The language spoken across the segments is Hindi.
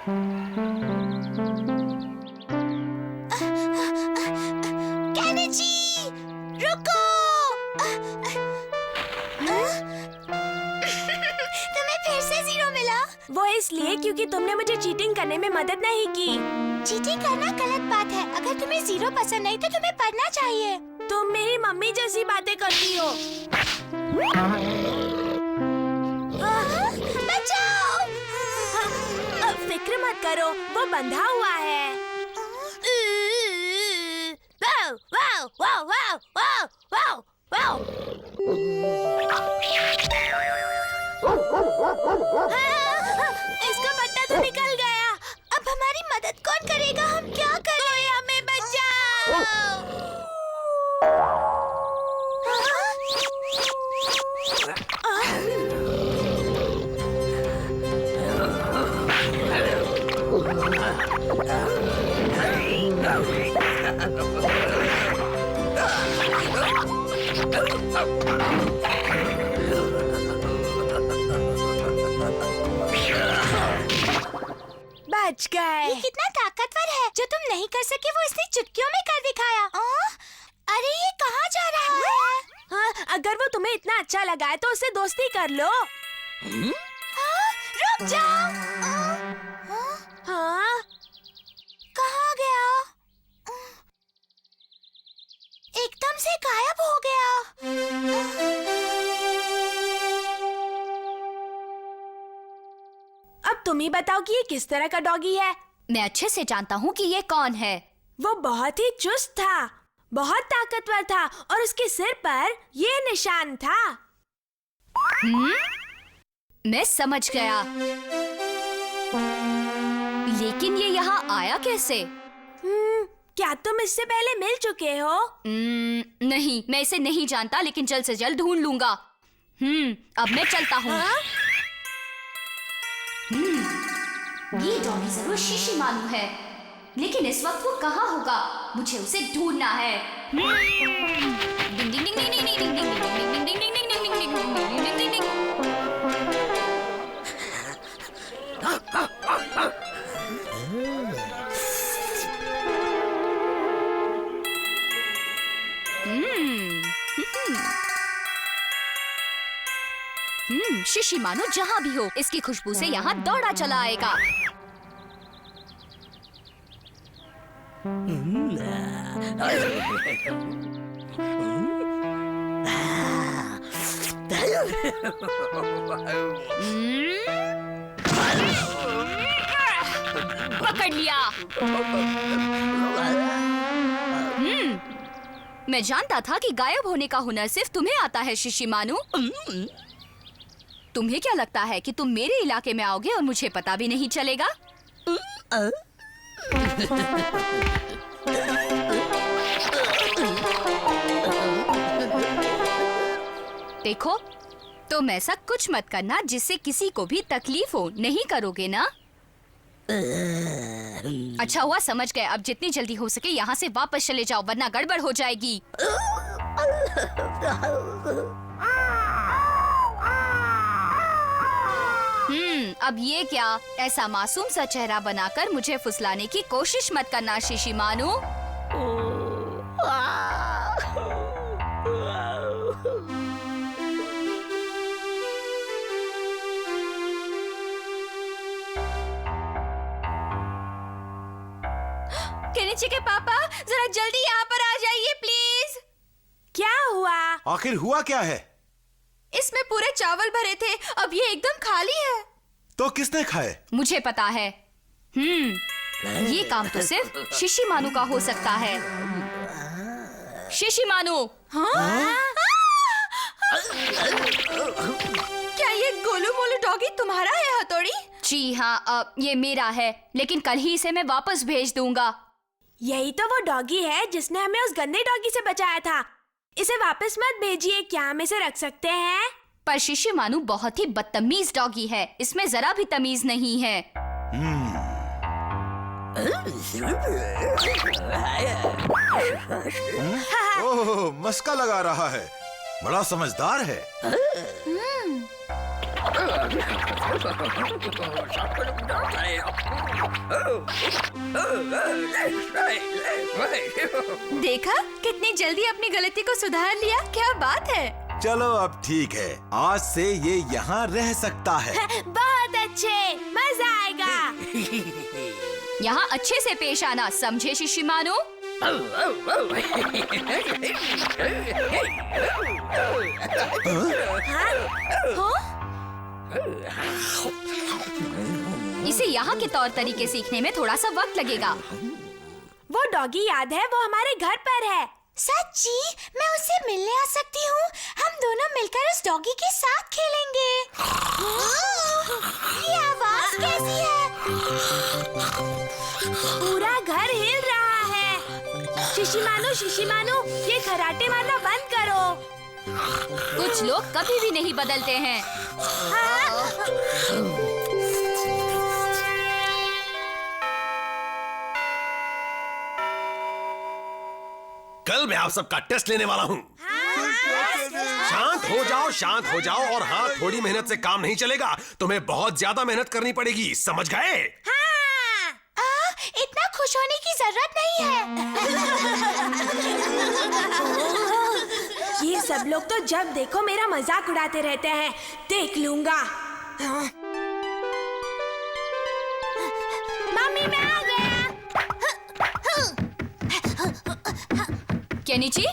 केनिची, रुको। तुम्हें फिर से 0 मिला। वो इसलिए क्योंकि तुमने मुझे चीटिंग करने में मदद नहीं की। चीटिंग करना गलत बात है। अगर तुम्हें 0 पसंद नहीं तो तुम्हें पढ़ना चाहिए। तुम मेरी मम्मी जैसी बातें करती हो। बचाओ! फिक्र मत करो, वो बंधा हुआ है। वाव, वाव, वाव, वाव, वाव, वाव, वाव। इसका पट्टा तो निकल गया। अब हमारी मदद कौन करेगा? हम क्या करें? कोई हमें बचाओ। बच गए। ये कितना ताकतवर है। जो तुम नहीं कर सके वो इसने चुटकियों में कर दिखाया। अरे ये कहाँ जा रहा है? हाँ, अगर वो तुम्हें इतना अच्छा लगा है तो उससे दोस्ती कर लो। रुक जाओ। हाँ? कहाँ गया? एकदम से गायब हो गया। अब तुम ही बताओ कि ये किस तरह का डॉगी है। मैं अच्छे से जानता हूँ कि ये कौन है। वो बहुत ही चुस्त था, बहुत ताकतवर था और उसके सिर पर ये निशान था। मैं समझ गया, लेकिन ये यहाँ आया कैसे? क्या तुम इससे पहले मिल चुके हो? नहीं, मैं इसे नहीं जानता, लेकिन जल्द से जल्द ढूंढ लूंगा। अब मैं चलता हूँ। ये डॉगी जरूर शीशी मालूम है, लेकिन इस वक्त वो कहाँ होगा? मुझे उसे ढूंढना है। शीशी मानो जहाँ भी हो, इसकी खुशबू से यहाँ दौड़ा चला आएगा। पकड़ लिया। मैं जानता था कि गायब होने का हुनर सिर्फ तुम्हें आता है शीशी मानू। तुम्हें क्या लगता है कि तुम मेरे इलाके में आओगे और मुझे पता भी नहीं चलेगा? देखो, तुम ऐसा कुछ मत करना जिससे किसी को भी तकलीफ हो। नहीं करोगे ना? अच्छा हुआ समझ गए। अब जितनी जल्दी हो सके यहाँ से वापस चले जाओ, वरना गड़बड़ हो जाएगी। अब ये क्या? ऐसा मासूम सा चेहरा बनाकर मुझे फुसलाने की कोशिश मत करना शीशी मानू। केनिची के पापा, जरा जल्दी यहाँ पर आ जाइए प्लीज। क्या हुआ? आखिर हुआ क्या है? इसमें पूरे चावल भरे थे, अब ये एकदम खाली है। तो किसने खाए? मुझे पता है। ये काम तो सिर्फ शीशी मानू का हो सकता है। शीशी मानू। क्या ये गोलू मोलू डॉगी तुम्हारा है हथौड़ी? जी हाँ, ये मेरा है, लेकिन कल ही इसे मैं वापस भेज दूंगा। यही तो वो डॉगी है जिसने हमें उस गंदे डॉगी से बचाया था। इसे वापस मत भेजिए। क्या हम इसे रख सकते हैं? पर शीशी मानू बहुत ही बदतमीज डॉगी है, इसमें जरा भी तमीज नहीं है। ओह, मस्का लगा रहा है। बड़ा समझदार है। देखा कितनी जल्दी अपनी गलती को सुधार लिया, क्या बात है। चलो अब ठीक है, आज से ये यहाँ रह सकता है। बहुत अच्छे, मजा आएगा। यहाँ अच्छे से पेश आना, समझे शिशिमानो? इसे यहाँ के तौर तरीके सीखने में थोड़ा सा वक्त लगेगा। वो डॉगी याद है, वो हमारे घर पर है। सच्ची, मैं उससे मिलने आ सकती हूँ। हम दोनों मिलकर उस डॉगी के साथ खेलेंगे। ये आवाज कैसी है? पूरा घर हिल रहा है। शिशिमानो, ये खराटे मारना बंद करो। कुछ लोग कभी भी नहीं बदलते हैं। कल मैं आप सबका टेस्ट लेने वाला हूँ। शांत हो जाओ और हाँ, थोड़ी मेहनत से काम नहीं चलेगा, तुम्हें बहुत ज्यादा मेहनत करनी पड़ेगी, समझ गए? इतना खुश होने की जरूरत नहीं है। ये सब लोग तो जब देखो मेरा मजाक उड़ाते रहते हैं, देख लूंगा। मम्मी, मैं आ गया। केनिची?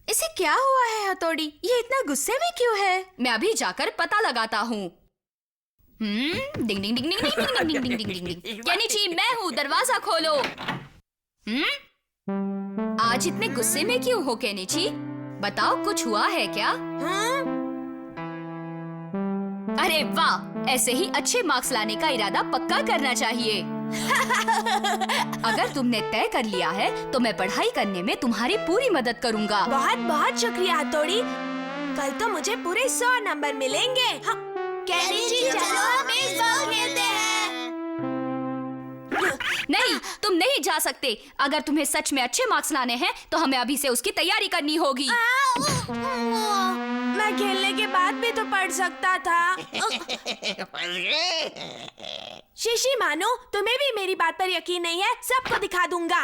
इसे क्या हुआ है हथौड़ी? ये इतना गुस्से में क्यों है? मैं अभी जाकर पता लगाता हूँ। डिंग डिंग डिंग डिंग डिंग डिंग डिंग डिंग डिंग डिंग। केनिची, मैं हूँ, दरवाजा खोलो। आज इतने गुस्से में क्यों हो केनिची? बताओ, कुछ हुआ है क्या? अरे वाह, ऐसे ही अच्छे मार्क्स लाने का इरादा पक्का करना चाहिए। अगर तुमने तय कर लिया है तो मैं पढ़ाई करने में तुम्हारी पूरी मदद करूंगा। बहुत बहुत शुक्रिया हथौड़ी। कल तो मुझे पूरे 100 नंबर मिलेंगे। केनिची, चलो हम इस बार खेलते हैं। नहीं, तुम नहीं जा सकते। अगर तुम्हें सच में अच्छे मार्क्स लाने हैं तो हमें अभी से उसकी तैयारी करनी होगी। मैं खेलने के बाद भी तो पढ़ सकता था। शिशिमानो, तुम्हें भी मेरी बात पर यकीन नहीं है? सबको दिखा दूंगा।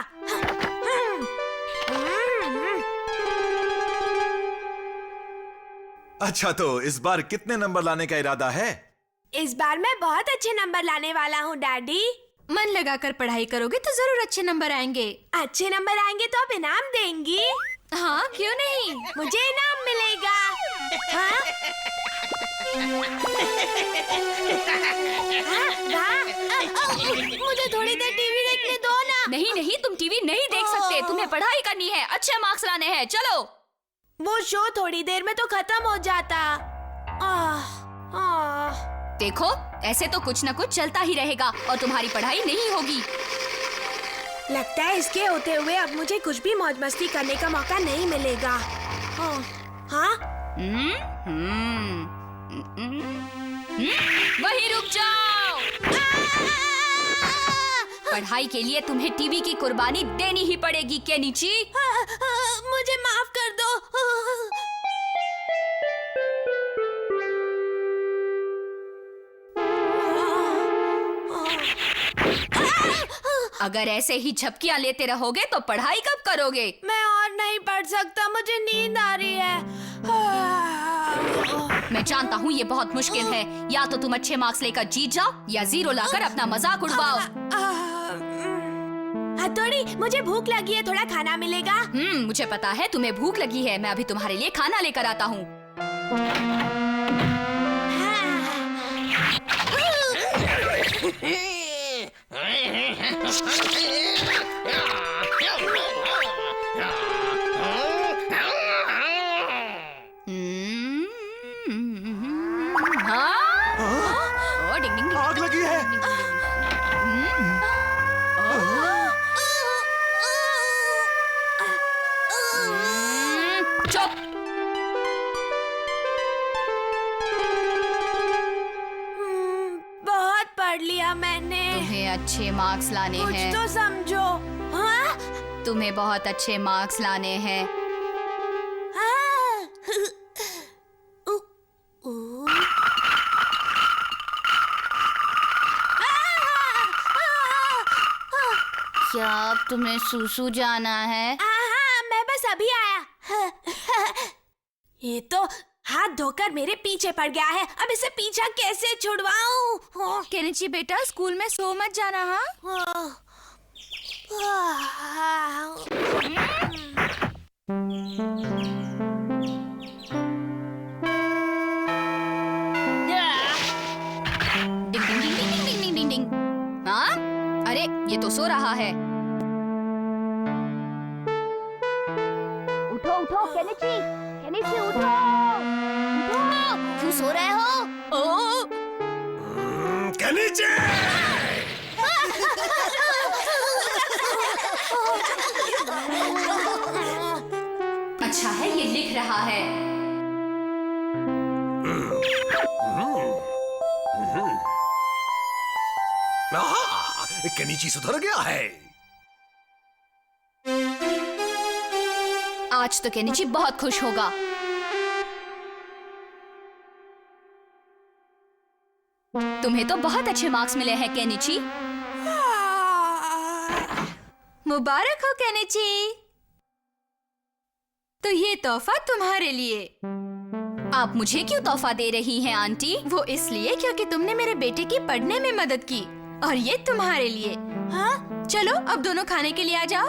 अच्छा, तो इस बार कितने नंबर लाने का इरादा है? इस बार मैं बहुत अच्छे नंबर लाने वाला हूँ डैडी। मन लगाकर पढ़ाई करोगे तो जरूर अच्छे नंबर आएंगे। अच्छे नंबर आएंगे तो आप इनाम देंगी? हाँ, क्यों नहीं? मुझे इनाम मिलेगा। हाँ? मुझे थोड़ी देर टीवी देखने दो ना। नहीं, तुम टीवी नहीं देख सकते। तुम्हें पढ़ाई करनी है, अच्छे मार्क्स लाने हैं। चलो। वो शो थोड़ी देर में तो खत्म हो जाता। देखो, ऐसे तो कुछ न कुछ चलता ही रहेगा और तुम्हारी पढ़ाई नहीं होगी। लगता है इसके होते हुए अब मुझे कुछ भी मौज मस्ती करने का मौका नहीं मिलेगा। हाँ? वहीं रुक जाओ। पढ़ाई के लिए तुम्हें टीवी की कुर्बानी देनी ही पड़ेगी केनिची। मुझे माफ कर दो। अगर ऐसे ही झपकियां लेते रहोगे तो पढ़ाई कब करोगे? मैं और नहीं पढ़ सकता, मुझे नींद आ रही है। मैं जानता हूँ ये बहुत मुश्किल है। या तो तुम अच्छे मार्क्स लेकर जीत जाओ या 0 लाकर अपना मजाक उड़वाओ। हथौड़ी, मुझे भूख लगी है, थोड़ा खाना मिलेगा? मुझे पता है तुम्हें भूख लगी है। मैं अभी तुम्हारे लिए खाना लेकर आता हूँ। आग लगी है। चुप। बहुत पढ़ लिया मैंने। तुम्हें अच्छे मार्क्स लाने कुछ हैं। तो समझो। हाँ? तुम्हें बहुत अच्छे मार्क्स लाने हैं। क्या अब तुम्हें सूसू जाना है? हाँ, मैं बस अभी आया। ये तो हाथ धोकर मेरे पीछे पड़ गया है। अब इसे पीछा कैसे छुड़वाऊं? केनिची बेटा, स्कूल में सो मत जाना। हाँ, डिंग डिंग डिंग डिंग डिंग डिंग डिंग डिंग। हाँ? अरे ये तो सो रहा है। उठो उठो केनिची, केनिची उठो, उठो। क्यों सो रहे हो? ओ केनिची! अच्छा है ये लिख रहा है। केनिची सुधर गया है। आज तो केनिची बहुत खुश होगा। तुम्हें तो बहुत अच्छे मार्क्स मिले हैं केनिची। मुबारक हो केनिची। तो ये तोहफा तुम्हारे लिए। आप मुझे क्यों तोहफा दे रही हैं आंटी? वो इसलिए क्योंकि तुमने मेरे बेटे की पढ़ने में मदद की, और ये तुम्हारे लिए। हाँ, चलो अब दोनों खाने के लिए आ जाओ।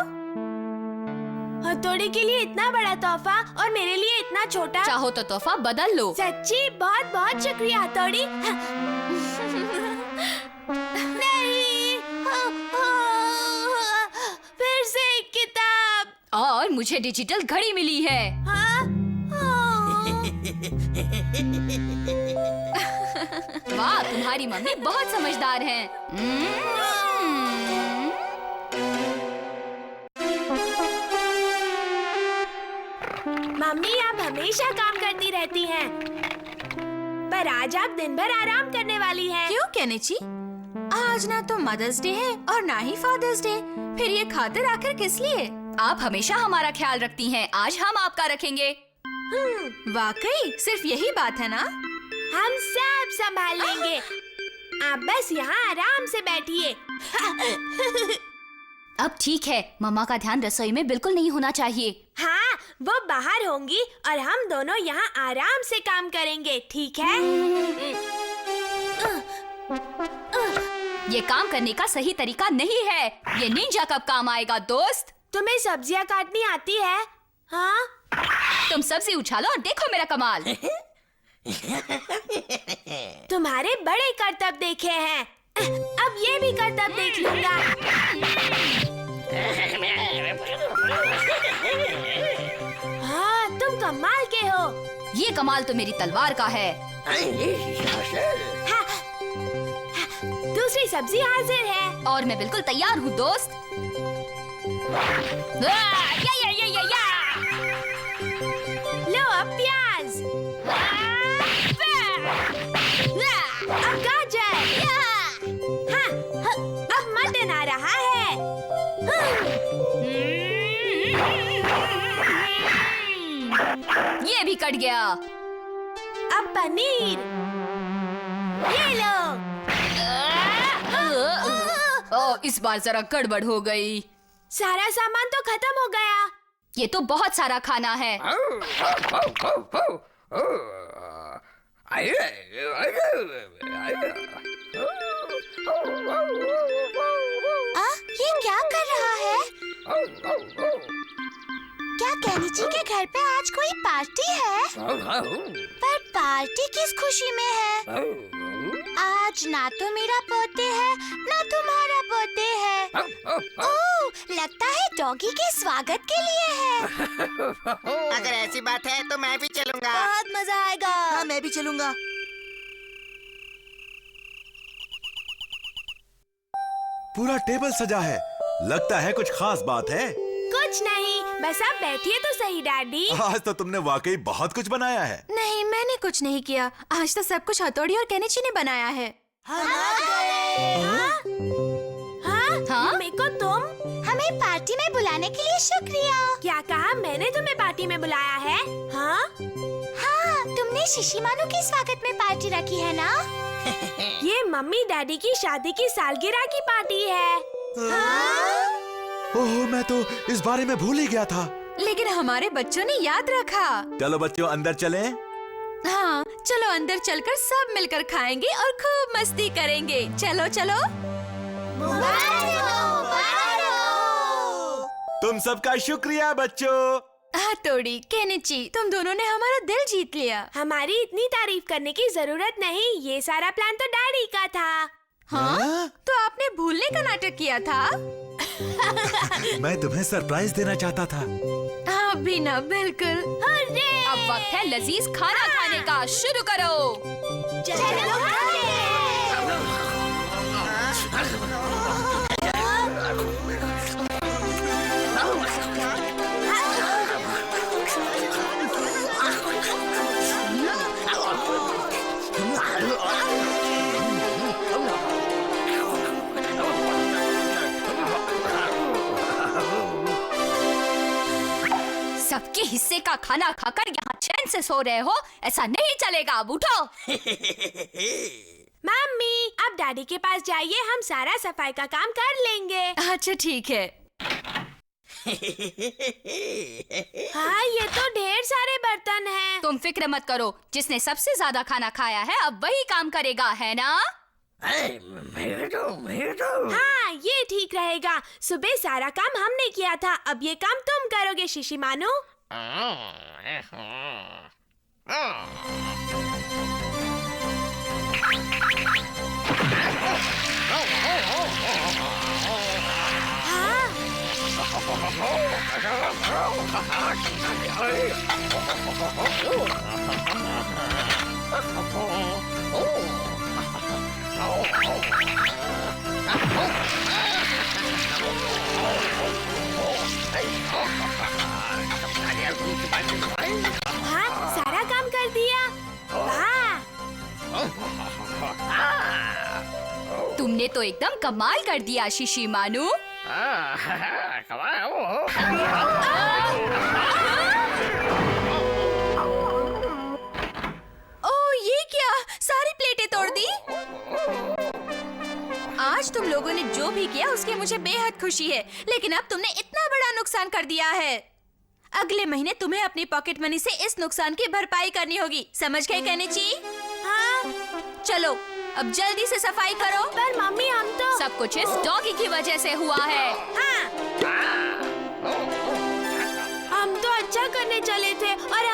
हथौड़ी के लिए इतना बड़ा तोहफा और मेरे लिए इतना छोटा। चाहो तो तोहफा बदल लो। सच्ची बहुत बहुत शुक्रिया हथौड़ी। नहीं, फिर से एक किताब। और मुझे डिजिटल घड़ी मिली है। हाँ? वाह, तुम्हारी मम्मी बहुत समझदार है। मम्मी आप हमेशा काम करती रहती हैं, पर आज आप दिन भर आराम करने वाली हैं। क्यों केनिची? आज ना तो मदर्स डे है और ना ही फादर्स डे। फिर ये खातिर आखिर किस लिए? आप हमेशा हमारा ख्याल रखती हैं, आज हम आपका रखेंगे। वाकई सिर्फ यही बात है ना? हम सब संभाल लेंगे। आप बस यहाँ आराम से बैठिए। अब ठीक है, मम्मा का ध्यान रसोई में बिल्कुल नहीं होना चाहिए। हाँ, वो बाहर होंगी और हम दोनों यहाँ आराम से काम करेंगे, ठीक है? ये काम करने का सही तरीका नहीं है। ये निंजा कब काम आएगा दोस्त? तुम्हें सब्जियाँ काटनी आती है? हाँ? तुम सब्जी उछालो और देखो मेरा कमाल। तुम्हारे बड़े करतब देखे हैं, अब ये भी करतब देख लूंगा। हाँ, तुम कमाल के हो। ये कमाल तो मेरी तलवार का है। हाँ, दूसरी सब्जी हाजिर है। और मैं बिल्कुल तैयार हूँ दोस्त। या। लो अब प्याज, अब गाजर, हाँ, अब मटन आ रहा है। ये भी कट गया। अब पनीर, ये लो। इस बार जरा गड़बड़ हो गई। सारा सामान तो खत्म हो गया। ये तो बहुत सारा खाना है। ये क्या कर रहा है? क्या केनिची के घर पे आज कोई पार्टी है? पर पार्टी किस खुशी में है? आज ना तो मेरा बर्थडे है ना तुम्हारा बर्थडे है। ओह, लगता है डॉगी के स्वागत के लिए है। अगर ऐसी बात है तो मैं भी चलूंगा। बहुत मजा आएगा। हाँ, मैं भी चलूंगा। पूरा टेबल सजा है। लगता है कुछ खास बात है। कुछ नहीं, बस आप बैठिए तो सही डैडी। आज तो तुमने वाकई बहुत कुछ बनाया है। नहीं, मैंने कुछ नहीं किया। आज तो सब कुछ हथौड़ी और केनिची ने बनाया है। हाँ? हाँ? मेको तुम? हमें पार्टी में बुलाने के लिए शुक्रिया। क्या कहा? मैंने तुम्हें पार्टी में बुलाया है? हाँ? हाँ, तुमने शिशिमानु के स्वागत में पार्टी रखी है ना? ये मम्मी डैडी की शादी की सालगिरह की पार्टी है। हाँ? ओह, मैं तो इस बारे में भूल ही गया था। लेकिन हमारे बच्चों ने याद रखा। चलो बच्चों, अंदर चलें। हाँ, चलो अंदर चलकर सब मिलकर खाएंगे और खूब मस्ती करेंगे। चलो चलो। तुम सबका शुक्रिया बच्चों। हाथोड़ी, केनिची, तुम दोनों ने हमारा दिल जीत लिया। हमारी इतनी तारीफ करने की जरूरत नहीं, ये सारा प्लान तो डैडी का था। हाँ? तो आपने भूलने का नाटक किया था। मैं तुम्हें सरप्राइज देना चाहता था। हाँ भी ना, बिल्कुल। अब वक्त है लजीज खाना खाने का। शुरू करो। चलो सबके हिस्से का खाना खाकर यहाँ चैन से सो रहे हो, ऐसा नहीं चलेगा। अब उठो। मम्मी, अब डैडी के पास जाइए, हम सारा सफाई का काम कर लेंगे। अच्छा ठीक है। हाँ, ये तो ढेर सारे बर्तन हैं। तुम फिक्र मत करो, जिसने सबसे ज्यादा खाना खाया है अब वही काम करेगा, है ना? हाँ, ये ठीक रहेगा। सुबह सारा काम हमने किया था, अब ये काम तुम करोगे शिशी मानू। हाँ, सारा काम कर दिया। वाह! तुमने तो एकदम कमाल कर दिया शिशी मानू। ओह, ये क्या? सारी प्लेटें तोड़ दी। आज तुम लोगों ने जो भी किया उसकी मुझे बेहद खुशी है, लेकिन अब तुमने इतना बड़ा नुकसान कर दिया है। अगले महीने तुम्हें अपनी पॉकेट मनी से इस नुकसान की भरपाई करनी होगी। समझ गए केनिची? हाँ, चलो अब जल्दी से सफाई करो। पर मम्मी हम तो सब कुछ इस डॉगी की वजह से हुआ है। हाँ, हम तो अच्छा करने चले थे और